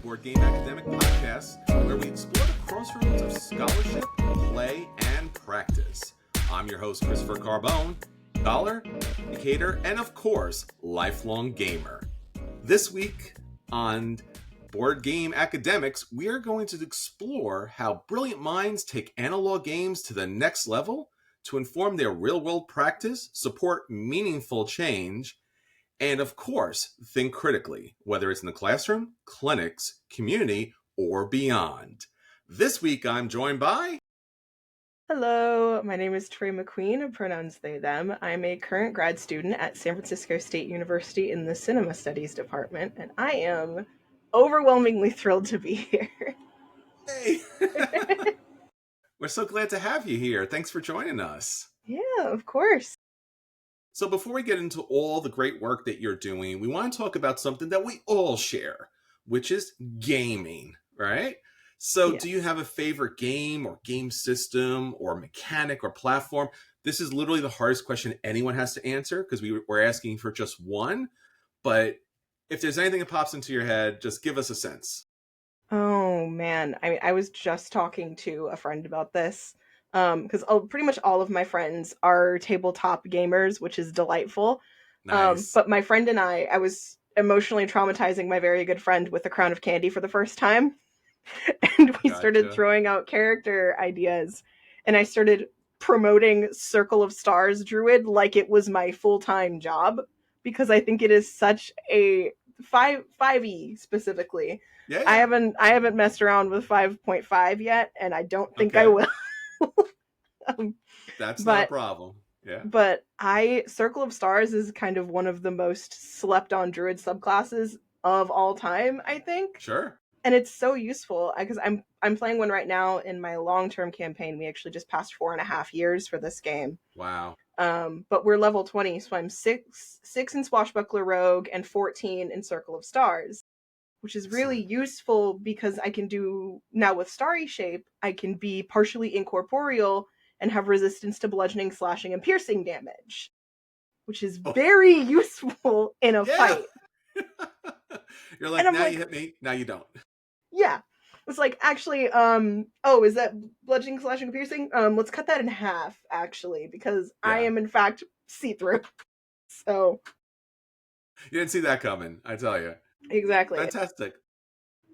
Board Game Academic Podcast, where we explore the crossroads of scholarship, play, and practice. I'm your host, Christopher Carbone, scholar, educator, and of course, lifelong gamer. This week on Board Game Academics, we are going to explore how brilliant minds take analog games to the next level to inform their real-world practice, support meaningful change, and of course, think critically, whether it's in the classroom, clinics, community, or beyond. This week, I'm joined by... Hello, my name is Tarae McQueen of pronouns they, them. I'm a current grad student at San Francisco State University in the Cinema Studies department, and I am overwhelmingly thrilled to be here. Hey! We're so glad to have you here. Thanks for joining us. Yeah, of course. So before we get into all the great work that you're doing, we want to talk about something that we all share, which is gaming, right? So Yes. Do you have a favorite game or game system or mechanic or platform? This is literally the hardest question anyone has to answer because we're asking for just one. But if there's anything that pops into your head, just give us a sense. Oh man, I was just talking to a friend about this. Because pretty much all of my friends are tabletop gamers, which is delightful. Nice. But my friend and I was emotionally traumatizing my very good friend with the Crown of Candy for the first time. And we started throwing out character ideas. And I started promoting Circle of Stars Druid like it was my full-time job. Because I think it is such a 5e specifically. Yeah. I haven't messed around with 5.5 yet, and I don't think I will. That's not a problem. Yeah. But Circle of Stars is kind of one of the most slept on druid subclasses of all time, I think. Sure. And it's so useful because I'm playing one right now in my long-term campaign. We actually just passed 4.5 years for this game. Wow. But we're level 20, so I'm six in Swashbuckler Rogue and 14 in Circle of Stars, which is really useful because I can do now with Starry Shape, I can be partially incorporeal and have resistance to bludgeoning, slashing, and piercing damage, which is very useful in a fight. You're like, now you hit me, now you don't. Yeah. It's like, actually, is that bludgeoning, slashing, and piercing? Let's cut that in half, actually, because I am, in fact, see-through. So. You didn't see that coming, I tell you. Exactly. Fantastic.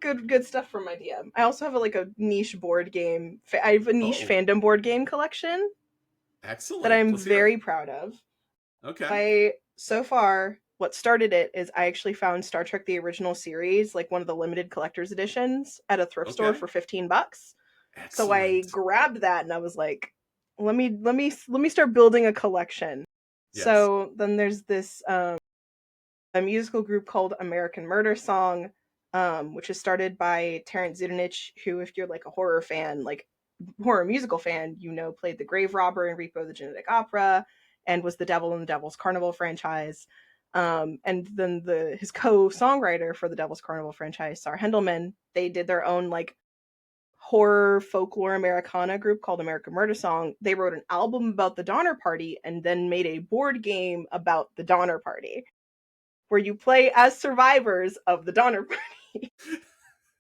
Good stuff from my DM. I also have a niche board game. I have a niche fandom board game collection. Excellent. That I'm very proud of. Okay. So far, what started it is I actually found Star Trek the Original Series, like one of the limited collector's editions, at a thrift store for $15. Excellent. So I grabbed that and I was like, let me start building a collection. Yes. So then there's this a musical group called American Murder Song, which is started by Terrence Zudanich, who, if you're like a horror fan, like horror musical fan, played the Grave Robber in Repo the Genetic Opera and was the Devil in the Devil's Carnival franchise. And then his co-songwriter for the Devil's Carnival franchise, Sarah Hendelman, they did their own like horror folklore Americana group called American Murder Song. They wrote an album about the Donner Party and then made a board game about the Donner Party, where you play as survivors of the Donner Party.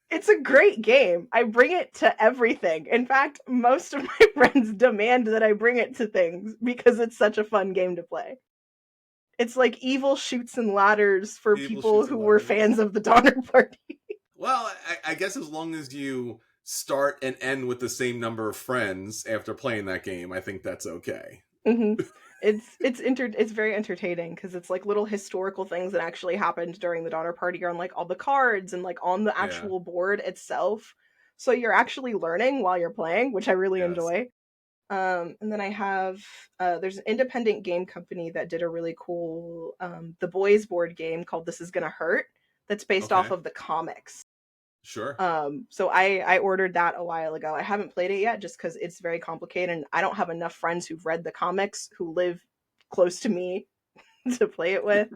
It's a great game. I bring it to everything. In fact, most of my friends demand that I bring it to things because it's such a fun game to play. It's like Evil Chutes and Ladders for people who were fans of the Donner Party. Well, I guess as long as you start and end with the same number of friends after playing that game, I think that's okay. Mm-hmm. It's very entertaining because it's like little historical things that actually happened during the Donner Party are on like all the cards and like on the actual board itself. So you're actually learning while you're playing, which I really enjoy. And then I have there's an independent game company that did a really cool The Boys board game called This Is Gonna Hurt that's based off of the comics. Sure. So I ordered that a while ago. I haven't played it yet just because it's very complicated and I don't have enough friends who've read the comics who live close to me to play it with.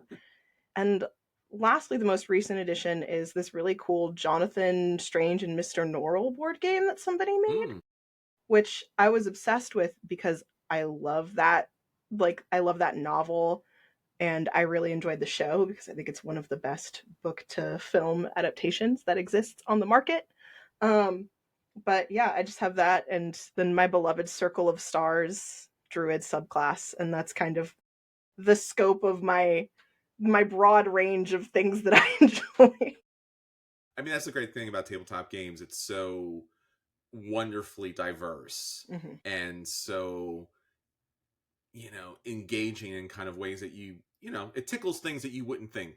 And lastly, the most recent edition is this really cool Jonathan Strange and Mr. Norrell board game that somebody made, which I was obsessed with because I love that. Like, I love that novel. and I really enjoyed the show because I think it's one of the best book to film adaptations that exists on the market. But yeah, I just have that, and then my beloved Circle of Stars Druid subclass, and that's kind of the scope of my broad range of things that I enjoy. I mean, that's the great thing about tabletop games. It's so wonderfully diverse Mm-hmm. and so, engaging in kind of ways that it tickles things that you wouldn't think,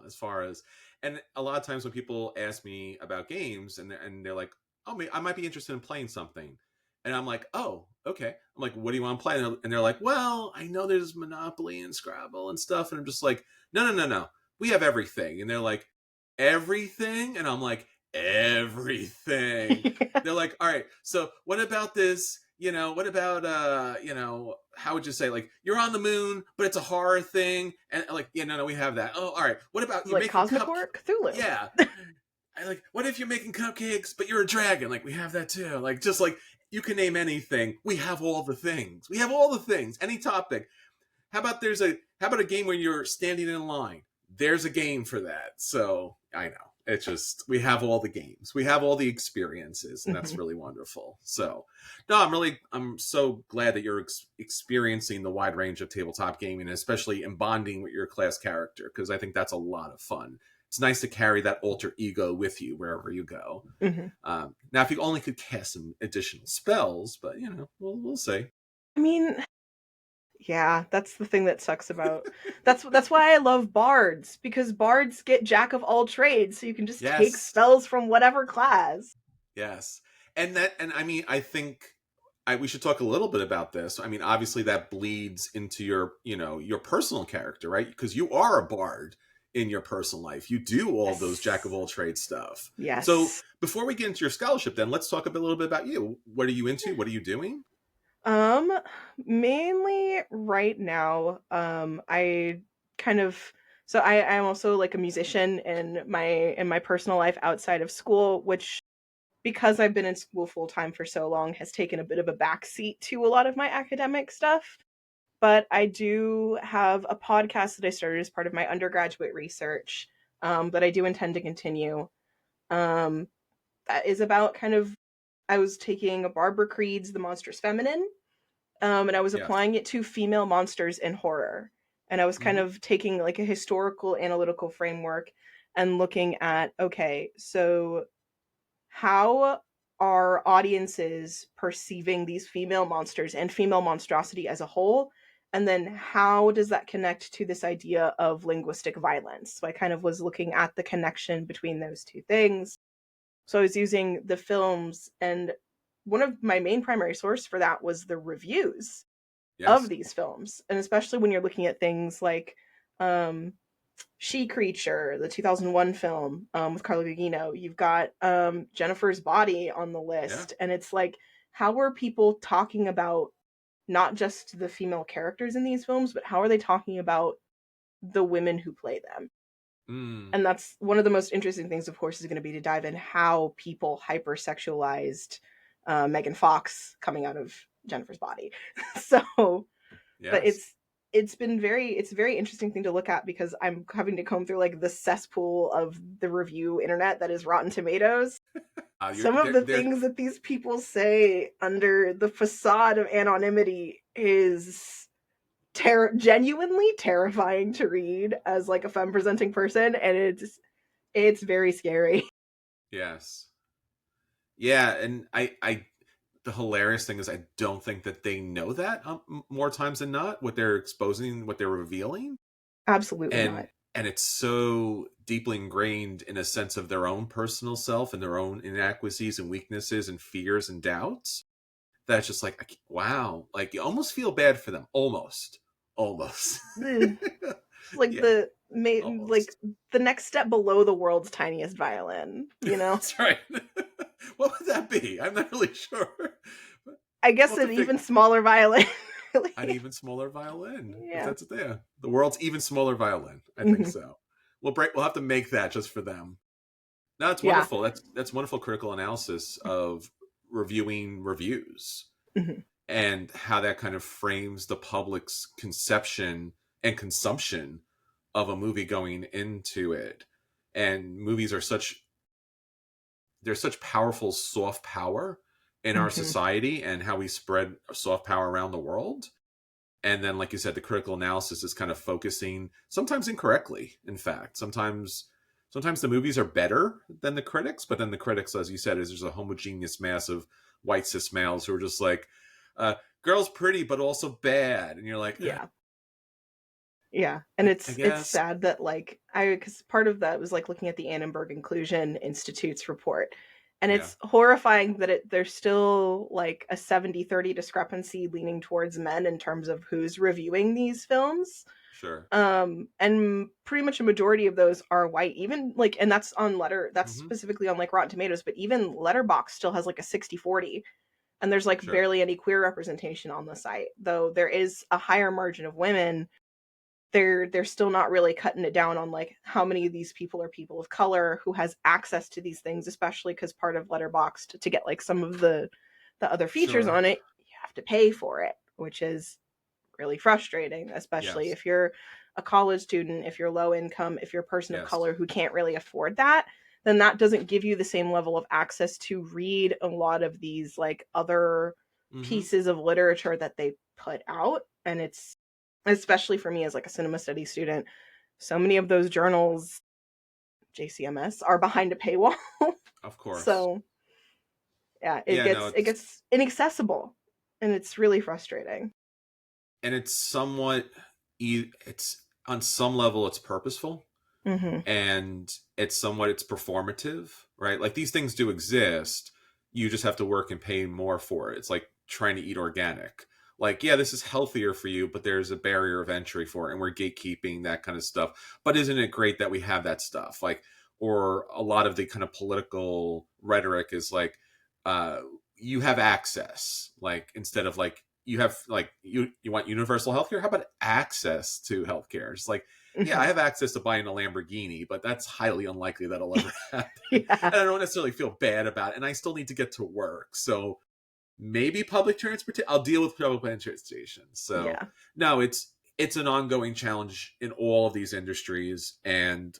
as far as, and a lot of times when people ask me about games and they're like, oh, I might be interested in playing something. And I'm like, oh, okay. I'm like, what do you want to play? And they're like, well, I know there's Monopoly and Scrabble and stuff. And I'm just like, no. We have everything. And they're like, everything? And I'm like, everything. Yeah. They're like, all right, so what about this? What about how would you say, like, you're on the moon, but it's a horror thing, and like, yeah, no, we have that. Oh, all right. What about you Like making Cosmic Horror Cthulhu. Yeah. I like, what if you're making cupcakes, but you're a dragon? Like, we have that too. Like, just like you can name anything. We have all the things. We have all the things. Any topic. How about a game where you're standing in line? There's a game for that. So I know. It's just, we have all the games. We have all the experiences, and that's really wonderful. So, no, I'm so glad that you're experiencing the wide range of tabletop gaming, and especially in bonding with your class character, because I think that's a lot of fun. It's nice to carry that alter ego with you wherever you go. Mm-hmm. Now, if you only could cast some additional spells, but we'll see. I mean, yeah, that's the thing that sucks about. That's why I love bards, because bards get jack of all trades, so you can just take Yes. spells from whatever class. Yes. And I mean, I think we should talk a little bit about this. I mean, obviously that bleeds into your personal character, right? Because you are a bard in your personal life. You do all those jack of all trades stuff. Yes. So before we get into your scholarship, then let's talk a little bit about you. What are you into? What are you doing? Mainly right now, I kind of, so I'm also like a musician in my personal life outside of school, which, because I've been in school full time for so long, has taken a bit of a backseat to a lot of my academic stuff. But I do have a podcast that I started as part of my undergraduate research, that I do intend to continue. That is about kind of, I was taking Barbara Creed's The Monstrous Feminine, and I was applying it to female monsters in horror. And I was kind of taking like a historical analytical framework and looking at, okay, so how are audiences perceiving these female monsters and female monstrosity as a whole? And then how does that connect to this idea of linguistic violence? So I kind of was looking at the connection between those two things. So I was using the films, and one of my main primary source for that was the reviews of these films. And especially when you're looking at things like She Creature, the 2001 film, with Carla Gugino. You've got Jennifer's Body on the list. And it's like, how are people talking about not just the female characters in these films, but how are they talking about the women who play them? And that's one of the most interesting things, of course, is going to be to dive in how people hypersexualized Megan Fox coming out of Jennifer's Body. So, but it's a very interesting thing to look at, because I'm having to comb through like the cesspool of the review internet that is Rotten Tomatoes. Some of the things that these people say under the facade of anonymity is genuinely terrifying to read as like a femme presenting person, and it's very scary. Yes. Yeah, and I the hilarious thing is I don't think that they know that more times than not, what they're exposing, what they're revealing. Absolutely not. And it's so deeply ingrained in a sense of their own personal self and their own inadequacies and weaknesses and fears and doubts, that's just like, wow, like you almost feel bad for them, almost. Like Yeah, like the next step below the world's tiniest violin, That's right. What would that be? I'm not really sure. I guess an even smaller violin. Really. An even smaller violin. Yeah. If that's it there. The world's even smaller violin. I think so. We'll have to make that just for them. No, it's wonderful. Yeah. That's wonderful critical analysis of reviewing reviews and how that kind of frames the public's conception and consumption of a movie going into it. And movies are there's such powerful soft power in our Mm-hmm. society and how we spread soft power around the world. And then, like you said, the critical analysis is kind of focusing, sometimes incorrectly, in fact. Sometimes the movies are better than the critics, but then the critics, as you said, is there's a homogeneous mass of white cis males who are just like, girl's pretty, but also bad. And you're like, Yeah. Yeah, and I it's guess. sad that like because part of that was like looking at the Annenberg Inclusion Institute's report, and Yeah, it's horrifying that there's still like a 70-30 discrepancy leaning towards men in terms of who's reviewing these films. sure. And pretty much a majority of those are white, even like, and that's Hmm. specifically on like Rotten Tomatoes, but even Letterboxd still has like a 60-40, and there's like Sure. barely any queer representation on the site, though there is a higher margin of women. They're still not really cutting it down on like how many of these people are people of color who has access to these things, especially because part of Letterboxd to get like some of the other features Sure. on it, you have to pay for it, which is really frustrating, especially Yes. if you're a college student, if you're low income, if you're a person of Yes. color who can't really afford that, then that doesn't give you the same level of access to read a lot of these like other Hmm. pieces of literature that they put out. And it's especially for me as like a cinema studies student, so many of those journals, JCMS, are behind a paywall. Of course. So yeah, it Yeah, no, gets it gets inaccessible, and it's really frustrating. it's somewhat, it's on some level, it's purposeful, Mm-hmm. and it's performative, right? Like these things do exist. You just have to work and pay more for it. It's like trying to eat organic. Like, yeah, this is healthier for you, but there's a barrier of entry for it, and we're gatekeeping that kind of stuff. But isn't it great that we have that stuff? Like, or a lot of the kind of political rhetoric is like, uh, you have access. Like, instead of like, you have like you want universal healthcare. How about access to healthcare? It's like, yeah, I Mm-hmm. have access to buying a Lamborghini, but that's highly unlikely that'll ever happen. And Yeah. I don't necessarily feel bad about it. And I still need to get to work. So maybe public transportation, I'll deal with public transportation. So Yeah. no, it's an ongoing challenge in all of these industries. And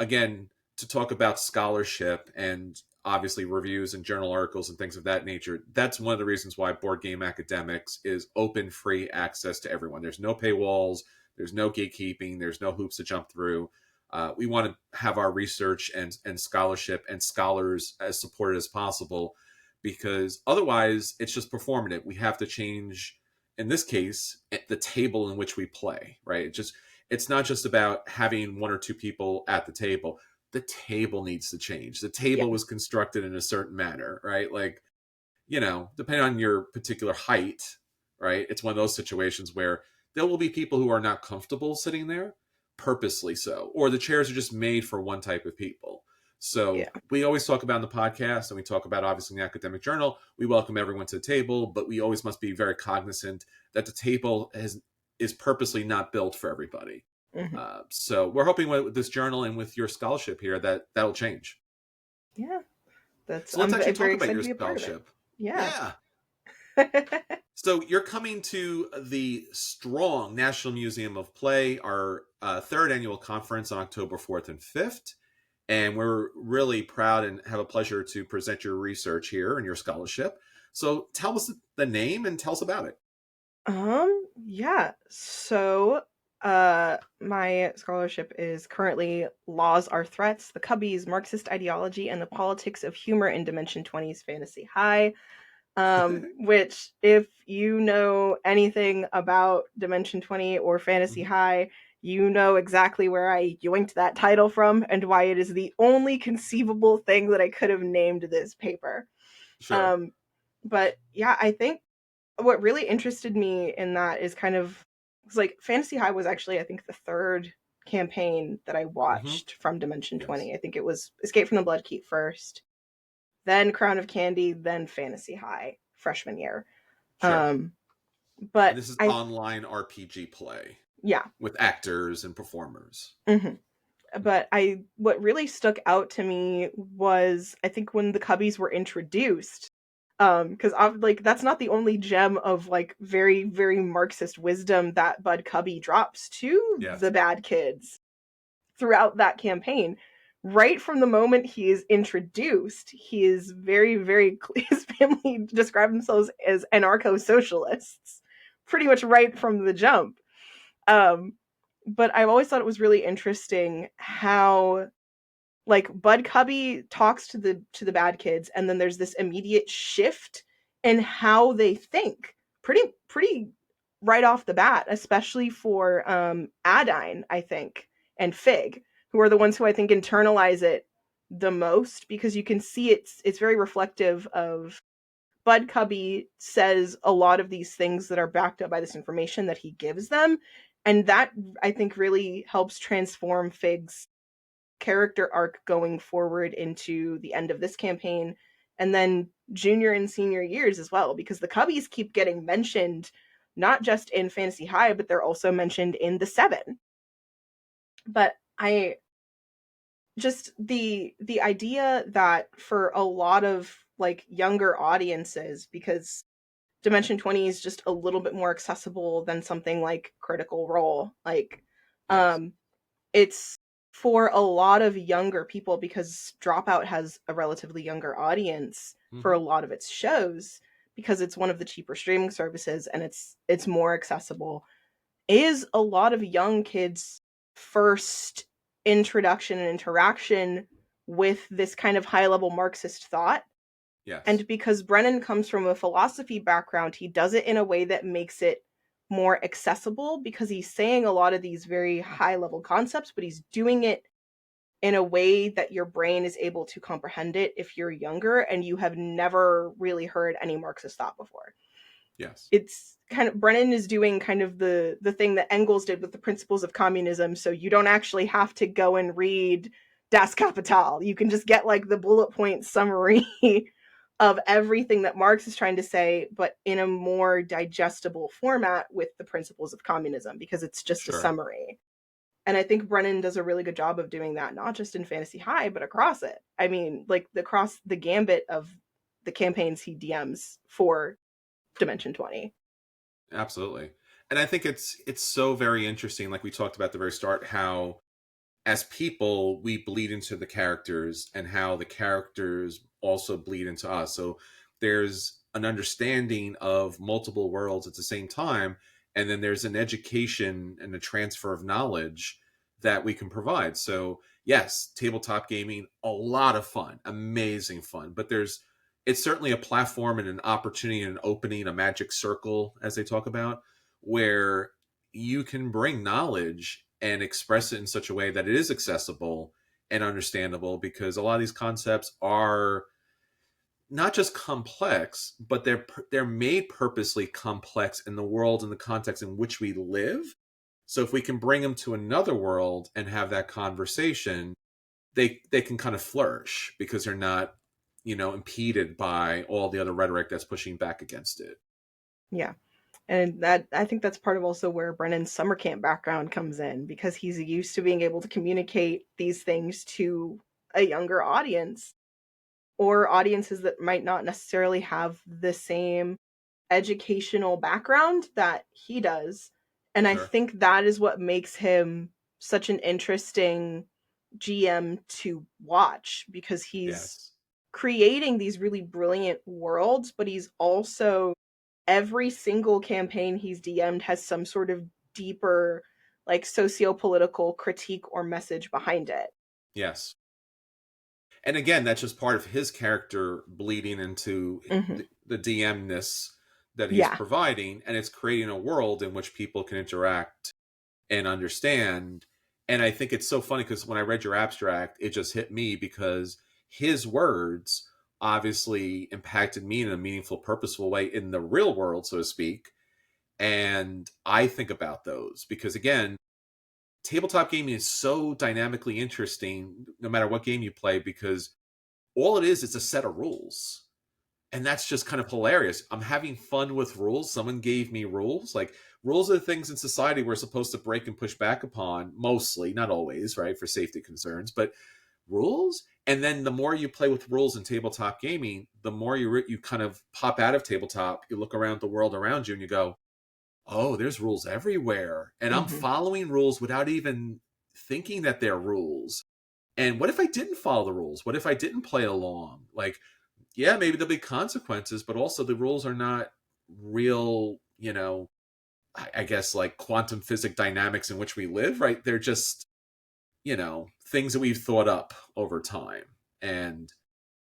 again, to talk about scholarship and obviously reviews and journal articles and things of that nature, that's one of the reasons why Board Game Academics is open, free access to everyone. There's no paywalls, there's no gatekeeping, there's no hoops to jump through. We want to have our research and scholarship and scholars as supported as possible, because otherwise it's just performative. We have to change, in this case, the table in which we play, right? It's not just about having one or two people at the table. The table needs to change. The Yeah. table was constructed in a certain manner, right? Like, depending on your particular height, right? It's one of those situations where there will be people who are not comfortable sitting there, purposely so, or the chairs are just made for one type of people. So Yeah. we always talk about in the podcast, and we talk about obviously in the academic journal, we welcome everyone to the table, but we always must be very cognizant that the table is purposely not built for everybody. Mm-hmm. So we're hoping with this journal and with your scholarship here that'll change. Yeah. That's So let's actually very talk about excited your to be a part of it. scholarship. Yeah. Yeah. So you're coming to the Strong National Museum of Play, our third annual conference on October 4th and 5th. And we're really proud and have a pleasure to present your research here and your scholarship. So tell us the name and tell us about it. Yeah. So, my scholarship is currently Laws Are Threats, the Cubby's Marxist Ideology and the Politics of Humor in Dimension 20's Fantasy High. Which, if you know anything about Dimension 20 or Fantasy Mhm. High, you know exactly where I yoinked that title from and why it is the only conceivable thing that I could have named this paper. Sure. Um, but yeah, I think what really interested me in that is kind of, it's like Fantasy High was actually, I think, the third campaign that I Hmm. watched from Dimension Yes. 20. I think it was Escape from the Bloodkeep first, then Crown of Candy, then Fantasy High freshman year. Sure. Um, And but this is I, online RPG play yeah. with actors and performers. Hmm. But what really stuck out to me was, I think when the Cubbies were introduced, because like that's not the only gem of like very, very Marxist wisdom that Bud Cubby drops to Yes. the bad kids throughout that campaign. Right from the moment he is introduced, he is very, very his family describe themselves as anarcho-socialists, pretty much right from the jump. But I've always thought it was really interesting how like Bud Cubby talks to the bad kids, and then there's this immediate shift in how they think. Pretty right off the bat, especially for Adine, I think, and Fig, who are the ones who I think internalize it the most, because you can see it's very reflective of Bud Cubby says a lot of these things that are backed up by this information that he gives them. And that I think really helps transform Fig's character arc going forward into the end of this campaign and then junior and senior years as well, because the Cubbies keep getting mentioned not just in Fantasy High, but they're also mentioned in the Seven. But I just the idea that for a lot of like younger audiences, because Dimension 20 is just a little bit more accessible than something like Critical Role, like Yes. it's for a lot of younger people, because Dropout has a relatively younger audience for a lot of its shows, because it's one of the cheaper streaming services and it's more accessible, is a lot of young kids' first introduction and interaction with this kind of high-level Marxist thought. Yes. And because Brennan comes from a philosophy background, he does it in a way that makes it more accessible, because he's saying a lot of these very high-level concepts, but he's doing it in a way that your brain is able to comprehend it if you're younger and you have never really heard any Marxist thought before. Yes. It's kind of, Brennan is doing kind of the thing that Engels did with the principles of communism, so you don't actually have to go and read Das Kapital. You can just get like the bullet point summary of everything that Marx is trying to say, but in a more digestible format with the principles of communism, because it's just a summary. And I think Brennan does a really good job of doing that, not just in Fantasy High, but across it. I mean, like across the gambit of the campaigns he DMs for Dimension 20. Absolutely. And I think it's so very interesting, like we talked about at the very start, how as people we bleed into the characters and how the characters also bleed into us. So there's an understanding of multiple worlds at the same time, and then there's an education and a transfer of knowledge that we can provide. So yes, tabletop gaming, a lot of fun, amazing fun, but it's certainly a platform and an opportunity and an opening, a magic circle, as they talk about, where you can bring knowledge and express it in such a way that it is accessible and understandable, because a lot of these concepts are not just complex, but they're made purposely complex in the world and the context in which we live. So if we can bring them to another world and have that conversation, they can kind of flourish, because they're not, impeded by all the other rhetoric that's pushing back against it. Yeah. And that, I think that's part of also where Brennan's summer camp background comes in, because he's used to being able to communicate these things to a younger audience, or audiences that might not necessarily have the same educational background that he does. And I think that is what makes him such an interesting GM to watch, because he's creating these really brilliant worlds, but he's also, every single campaign he's DM'd has some sort of deeper, like, socio-political critique or message behind it. Yes. And again, that's just part of his character bleeding into the DM-ness that he's providing, and it's creating a world in which people can interact and understand. And I think it's so funny, because when I read your abstract, it just hit me, because his words obviously impacted me in a meaningful, purposeful way in the real world, so to speak. And I think about those because, again, tabletop gaming is so dynamically interesting no matter what game you play, because all it is a set of rules. And that's just kind of hilarious. I'm having fun with rules. Someone gave me rules. Like, rules are the things in society we're supposed to break and push back upon, mostly, not always, right, for safety concerns. But rules. And then the more you play with rules in tabletop gaming, the more you kind of pop out of tabletop, you look around the world around you and you go, oh, there's rules everywhere. And I'm following rules without even thinking that they're rules. And what if I didn't follow the rules? What if I didn't play along? Like, yeah, maybe there'll be consequences, but also the rules are not real, I guess like quantum physics dynamics in which we live, right? They're just, things that we've thought up over time. And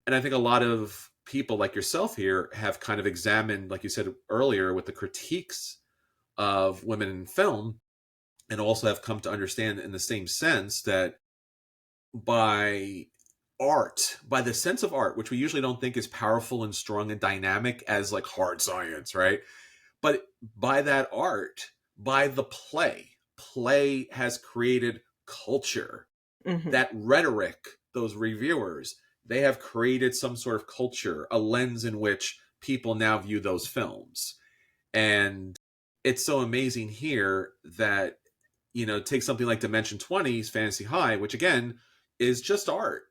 I think a lot of people like yourself here have kind of examined, like you said earlier, with the critiques of women in film, and also have come to understand in the same sense that by the sense of art, which we usually don't think is powerful and strong and dynamic as like hard science, right? But by that art, by the play has created culture. That rhetoric, those reviewers, they have created some sort of culture, a lens in which people now view those films. And it's so amazing here that, take something like Dimension 20's Fantasy High, which again is just art,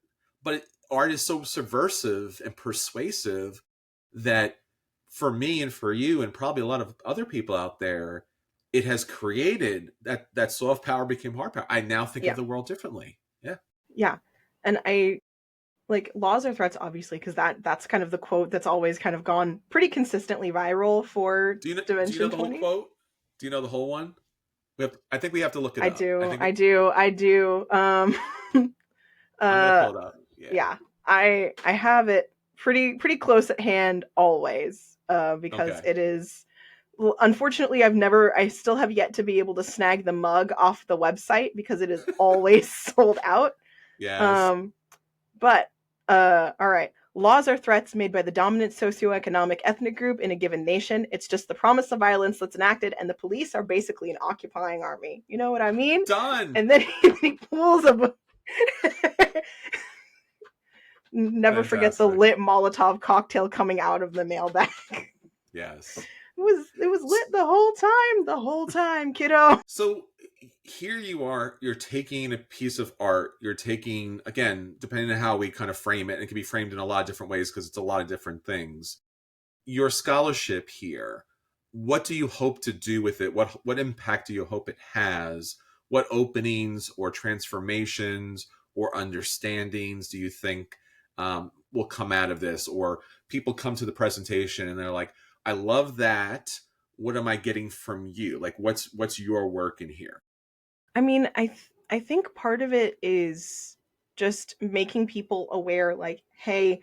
but art is so subversive and persuasive that for me and for you and probably a lot of other people out there, it has created that soft power became hard power. I now think of the world differently. Yeah. And I like laws or threats, obviously, because that's kind of the quote that's always kind of gone pretty consistently viral for Dimension do you know the 20. whole quote? Do you know the whole one? I think we have to look it I up. I do. I'm gonna pull it up. Yeah. I have it pretty close at hand always, because it is. Well, unfortunately, I still have yet to be able to snag the mug off the website because it is always sold out. Yes. But all right. Laws are threats made by the dominant socioeconomic ethnic group in a given nation. It's just the promise of violence that's enacted, and the police are basically an occupying army. You know what I mean? Done. And then he pulls a. Never forget the lit Molotov cocktail coming out of the mailbag. Yes. It was lit the whole time, kiddo. So here you are, you're taking a piece of art, you're taking, again, depending on how we kind of frame it, and it can be framed in a lot of different ways because it's a lot of different things. Your scholarship here, what do you hope to do with it? What impact do you hope it has? What openings or transformations or understandings do you think will come out of this? Or people come to the presentation and they're like, I love that. What am I getting from you? Like, what's your work in here? I mean, I think part of it is just making people aware, like, hey,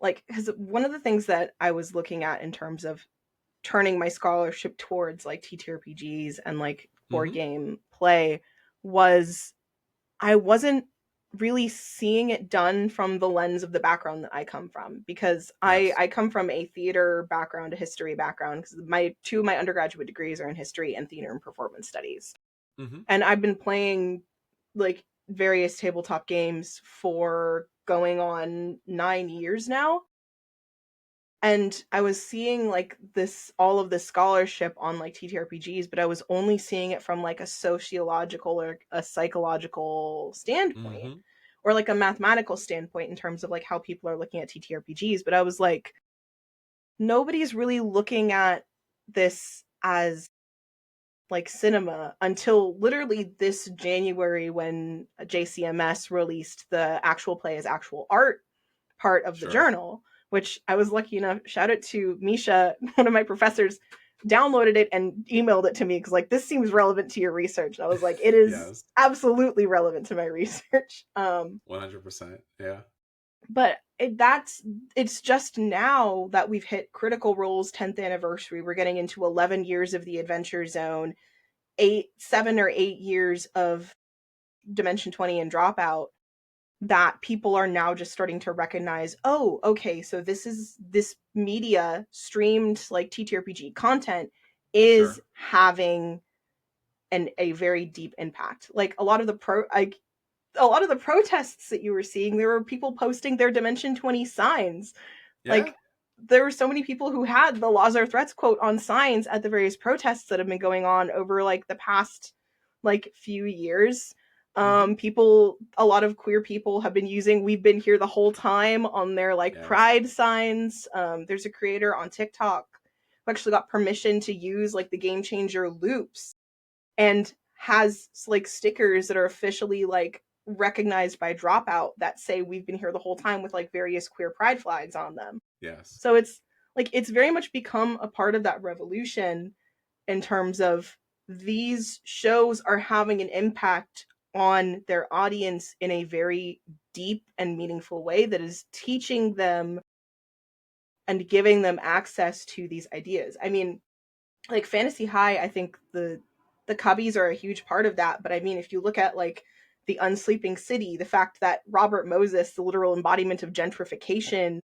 like, because one of the things that I was looking at in terms of turning my scholarship towards like TTRPGs and like board game play was I wasn't really seeing it done from the lens of the background that I come from, because I come from a theater background, a history background, because two of my undergraduate degrees are in history and theater and performance studies. And I've been playing like various tabletop games for going on 9 years now. And I was seeing like all of this scholarship on like TTRPGs, but I was only seeing it from like a sociological or a psychological standpoint, or like a mathematical standpoint in terms of like how people are looking at TTRPGs. But I was like, nobody's really looking at this as like cinema until literally this January, when JCMS released the actual play as actual art part of the journal, which I was lucky enough, shout out to Misha, one of my professors, downloaded it and emailed it to me because like, this seems relevant to your research. And I was like, it is absolutely relevant to my research. 100%. Yeah. But it's just now that we've hit Critical Role's 10th anniversary. We're getting into 11 years of the Adventure Zone, 7 or 8 years of Dimension 20 and Dropout, that people are now just starting to recognize, oh, okay, so this media streamed like TTRPG content is having a very deep impact. Like a lot of the protests that you were seeing, there were people posting their Dimension 20 signs. Like there were so many people who had the laws are threats quote on signs at the various protests that have been going on over like the past like few years. A lot of queer people have been using "We've Been Here the Whole Time" on their like pride signs. There's a creator on TikTok who actually got permission to use like the Game Changer loops and has like stickers that are officially like recognized by Dropout that say "We've been here the whole time" with like various queer pride flags on them. Yes. So it's like it's very much become a part of that revolution in terms of these shows are having an impact on their audience in a very deep and meaningful way that is teaching them and giving them access to these ideas. I mean, like Fantasy High, I think the Cubbies are a huge part of that, but I mean if you look at like the Unsleeping City, the fact that Robert Moses, the literal embodiment of gentrification,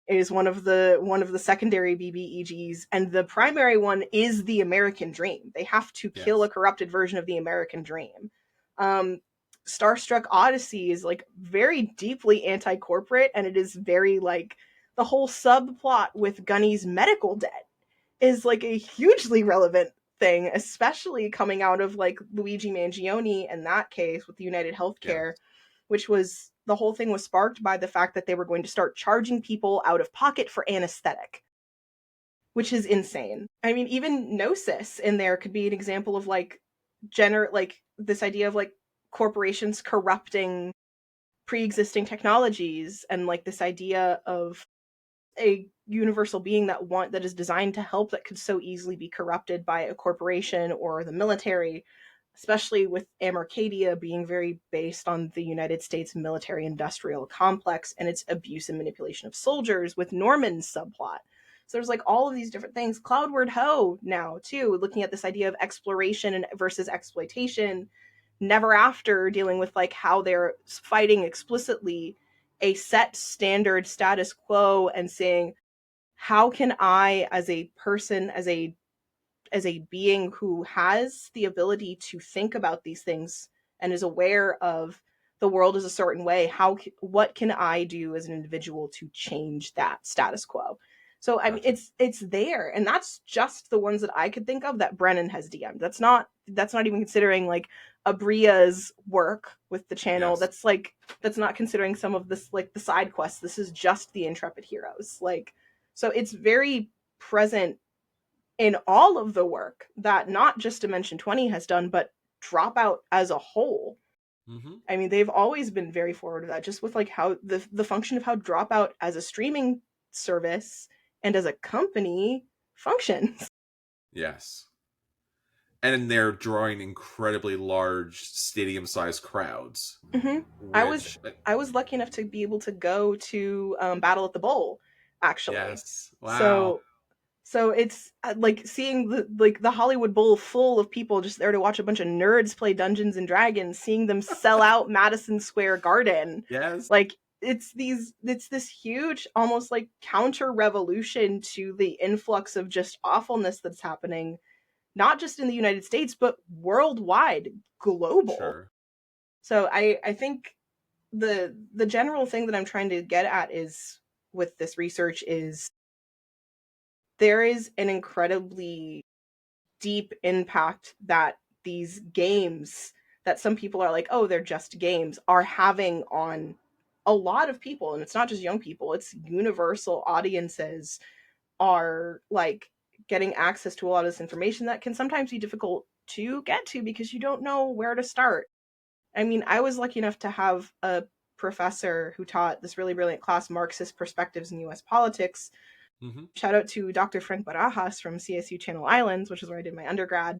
is one of the secondary BBEGs, and the primary one is the American dream. They have to kill a corrupted version of the American dream. Starstruck Odyssey is like very deeply anti-corporate, and it is very like the whole subplot with Gunny's medical debt is like a hugely relevant thing, especially coming out of like Luigi Mangione in that case with United Healthcare, which was the whole thing was sparked by the fact that they were going to start charging people out of pocket for anesthetic, which is insane. I mean, even Gnosis in there could be an example of like like this idea of like corporations corrupting pre-existing technologies, and like this idea of a universal being that is designed to help that could so easily be corrupted by a corporation or the military, especially with Amercadia being very based on the United States military industrial complex and its abuse and manipulation of soldiers with Norman's subplot. So there's like all of these different things. Cloudward Ho now too, looking at this idea of exploration and versus exploitation. Never After dealing with like how they're fighting explicitly a set standard status quo and saying, how can I as a person, as a being who has the ability to think about these things and is aware of the world is a certain way, what can I do as an individual to change that status quo? So I mean it's there, and that's just the ones that I could think of that Brennan has DM'd. That's not even considering like Abria's work with the channel. That's not considering some of this like the side quests. This is just the Intrepid Heroes. Like, so it's very present in all of the work that not just Dimension 20 has done, but Dropout as a whole. I mean, they've always been very forward with that, just with like how the function of how Dropout as a streaming service and as a company functions. Yes. And they're drawing incredibly large stadium-sized crowds. I was lucky enough to be able to go to Battle at the Bowl, actually. Yes. Wow. So it's like seeing the Hollywood Bowl full of people just there to watch a bunch of nerds play Dungeons and Dragons, seeing them sell out Madison Square Garden. Yes. Like it's this huge almost like counter revolution to the influx of just awfulness that's happening, not just in the United States, but worldwide, global. Sure. So I think the general thing that I'm trying to get at is with this research is there is an incredibly deep impact that these games that some people are like, oh, they're just games, are having on a lot of people. And it's not just young people, it's universal audiences are like getting access to a lot of this information that can sometimes be difficult to get to because you don't know where to start. I mean, I was lucky enough to have a professor who taught this really brilliant class, Marxist Perspectives in US Politics. Shout out to Dr. Frank Barajas from CSU Channel Islands, which is where I did my undergrad.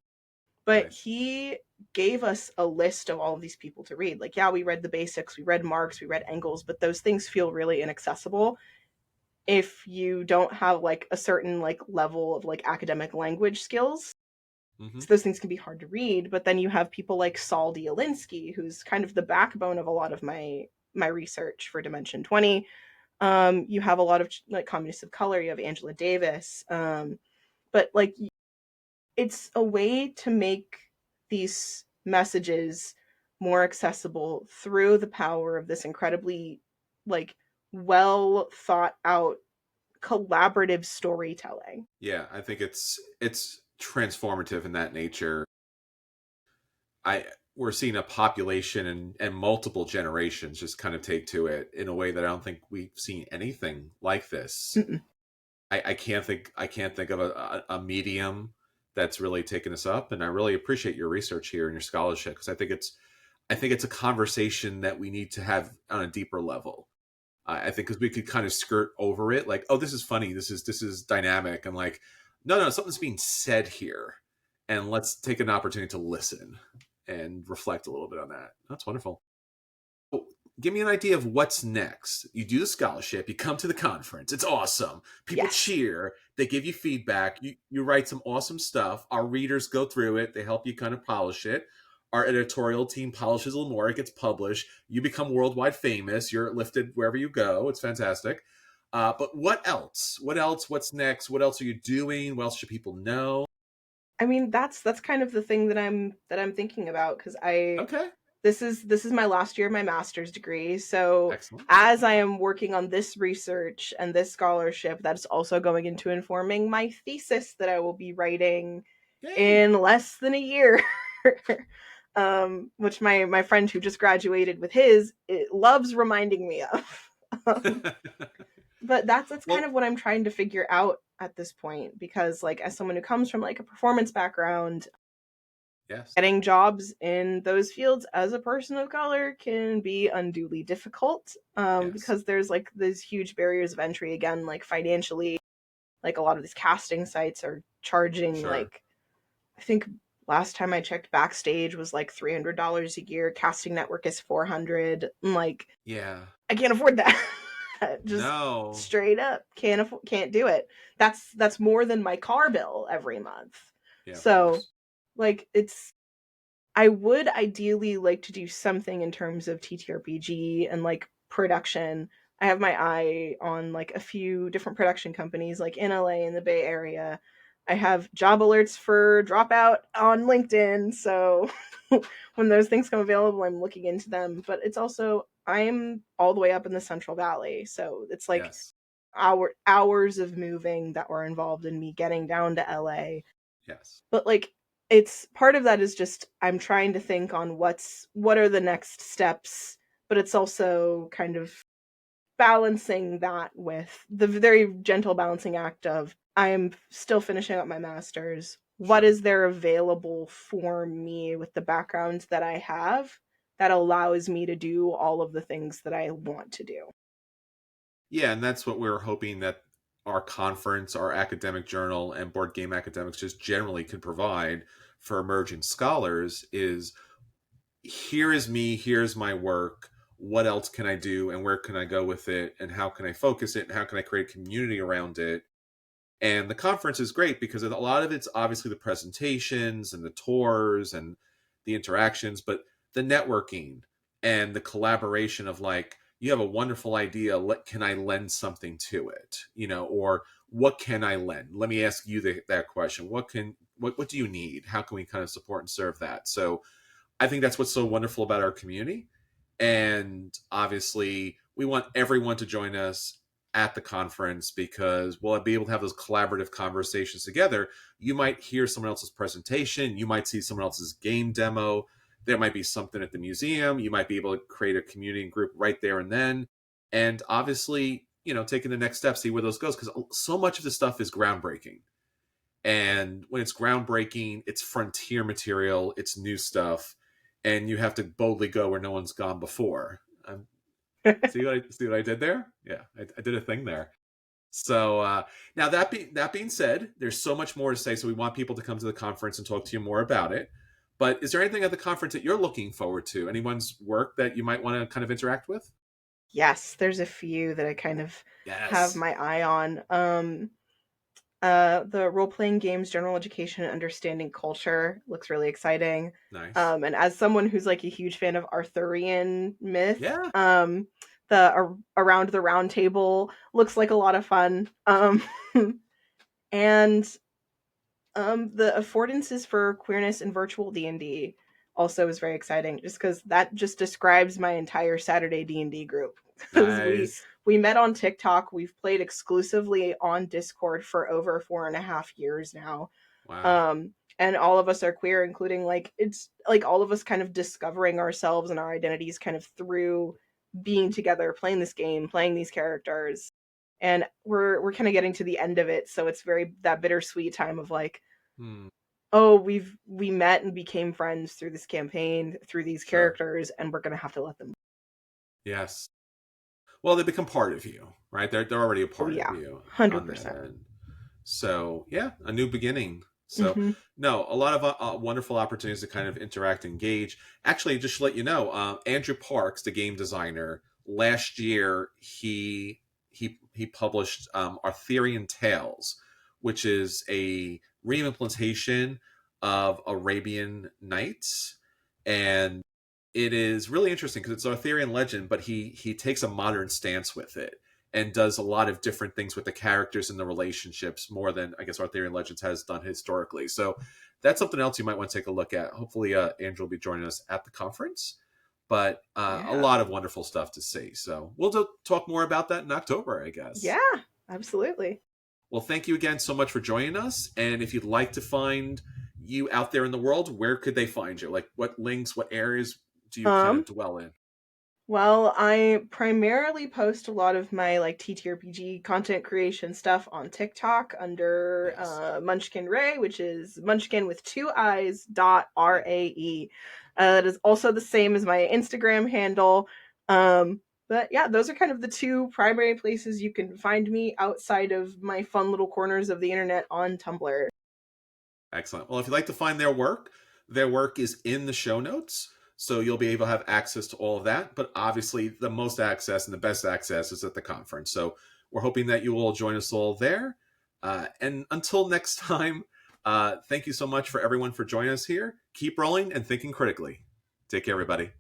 But he gave us a list of all of these people to read. Like, yeah, we read the basics, we read Marx, we read Engels, but those things feel really inaccessible if you don't have like a certain like level of like academic language skills. So those things can be hard to read. But then you have people like Saul Dialinsky, who's kind of the backbone of a lot of my research for Dimension 20. You have a lot of like communists of color. You have Angela Davis. But like, it's a way to make these messages more accessible through the power of this incredibly like well thought out collaborative storytelling. Yeah, I think it's transformative in that nature. I we're seeing a population and multiple generations just kind of take to it in a way that I don't think we've seen anything like this. Mm-mm. I can't think of a medium that's really taken us up, and I really appreciate your research here and your scholarship, because I think it's a conversation that we need to have on a deeper level. I think because we could kind of skirt over it, like, oh, this is funny, this is dynamic, and like, no, something's being said here, and let's take an opportunity to listen and reflect a little bit on that. That's wonderful. Oh, give me an idea of what's next. You do the scholarship, you come to the conference, it's awesome. People Yes. cheer, they give you feedback, you write some awesome stuff. Our readers go through it, they help you kind of polish it. Our editorial team polishes a little more, it gets published. You become worldwide famous, you're lifted wherever you go. It's fantastic. But what else? What else? What's next? What else are you doing? What else should people know? I mean, that's kind of the thing that I'm thinking about, because Okay, this is my last year of my master's degree. So excellent. as I am working on this research and this scholarship, that's also going into informing my thesis that I will be writing Yay. in less than a year. Which my friend who just graduated with his, it loves reminding me of. Um, but that's kind Well, of what I'm trying to figure out at this point, because like as someone who comes from like a performance background, yes, getting jobs in those fields as a person of color can be unduly difficult, yes, because there's like these huge barriers of entry, again, like financially. Like a lot of these casting sites are charging, sure. like, I think last time I checked, Backstage was like $300 a year. Casting Network is 400. I'm like, Yeah. I can't afford that. Just No. straight up can't do it. That's more than my car bill every month. Yeah, of So, course. like, it's I would ideally like to do something in terms of TTRPG and like production. I have my eye on like a few different production companies like in LA in the Bay Area. I have job alerts for Dropout on LinkedIn, so when those things come available, I'm looking into them. But it's also, I'm all the way up in the Central Valley, so it's like Yes. hours of moving that were involved in me getting down to LA. Yes. But like, it's part of that is just I'm trying to think on what are the next steps, but it's also kind of balancing that with the very gentle balancing act of I'm still finishing up my master's. What Sure. is there available for me with the background that I have that allows me to do all of the things that I want to do? Yeah, and that's what we're hoping that our conference, our academic journal, and Board Game Academics just generally could provide for emerging scholars is, here is me, here's my work. What else can I do, and where can I go with it, and how can I focus it, and how can I create a community around it? And the conference is great because a lot of it's obviously the presentations and the tours and the interactions, but the networking and the collaboration of, like, you have a wonderful idea, can I lend something to it? Or what can I lend? Let me ask you that question. What do you need? How can we kind of support and serve that? So I think that's what's so wonderful about our community. And obviously, we want everyone to join us at the conference, because we'll be able to have those collaborative conversations together. You might hear someone else's presentation, you might see someone else's game demo, there might be something at the museum, you might be able to create a community group right there and then. And obviously, taking the next step, see where those goes, because so much of this stuff is groundbreaking. And when it's groundbreaking, it's frontier material, it's new stuff, and you have to boldly go where no one's gone before. See what I did there? Yeah, I did a thing there. So now that being said, there's so much more to say. So we want people to come to the conference and talk to you more about it. But is there anything at the conference that you're looking forward to? Anyone's work that you might want to kind of interact with? Yes, there's a few that I kind of have Yes. my eye on. The role playing games, general education, and understanding culture looks really exciting. Nice. And as someone who's like a huge fan of Arthurian myth, Yeah. the Around the Round Table looks like a lot of fun. And the affordances for queerness in virtual D&D also is very exciting, just because that just describes my entire Saturday D&D group. Because Nice. we met on TikTok, we've played exclusively on Discord for over 4.5 years now. Wow. and all of us are queer, including like it's like all of us kind of discovering ourselves and our identities kind of through being together, playing this game, playing these characters. And we're kind of getting to the end of it, so it's very that bittersweet time of like, oh, we met and became friends through this campaign, through these characters, and we're gonna have to let them. Yes. Well, they become part of you, right? They're already a part of you 100%. So yeah, a new beginning. So no, a lot of wonderful opportunities to kind of interact, engage. Actually, just to let you know, Andrew Parks, the game designer, last year he published Arthurian Tales, which is a reimplementation of Arabian Nights, and it is really interesting because it's Arthurian legend, but he takes a modern stance with it and does a lot of different things with the characters and the relationships more than I guess Arthurian Legends has done historically. So that's something else you might want to take a look at. Hopefully, Andrew will be joining us at the conference. But a lot of wonderful stuff to see. So we'll talk more about that in October, I guess. Yeah, absolutely. Well, thank you again so much for joining us. And if you'd like to find you out there in the world, where could they find you? Like what links, what areas do you kind of dwell in? Well, I primarily post a lot of my like TTRPG content creation stuff on TikTok under Munchkin Ray, which is Munchkin with 2 I's .RAE. That is also the same as my Instagram handle. But yeah, those are kind of the two primary places you can find me outside of my fun little corners of the internet on Tumblr. Excellent. Well, if you'd like to find their work is in the show notes. So you'll be able to have access to all of that. But obviously, the most access and the best access is at the conference. So we're hoping that you will join us all there. And until next time, thank you so much for everyone for joining us here. Keep rolling and thinking critically. Take care, everybody.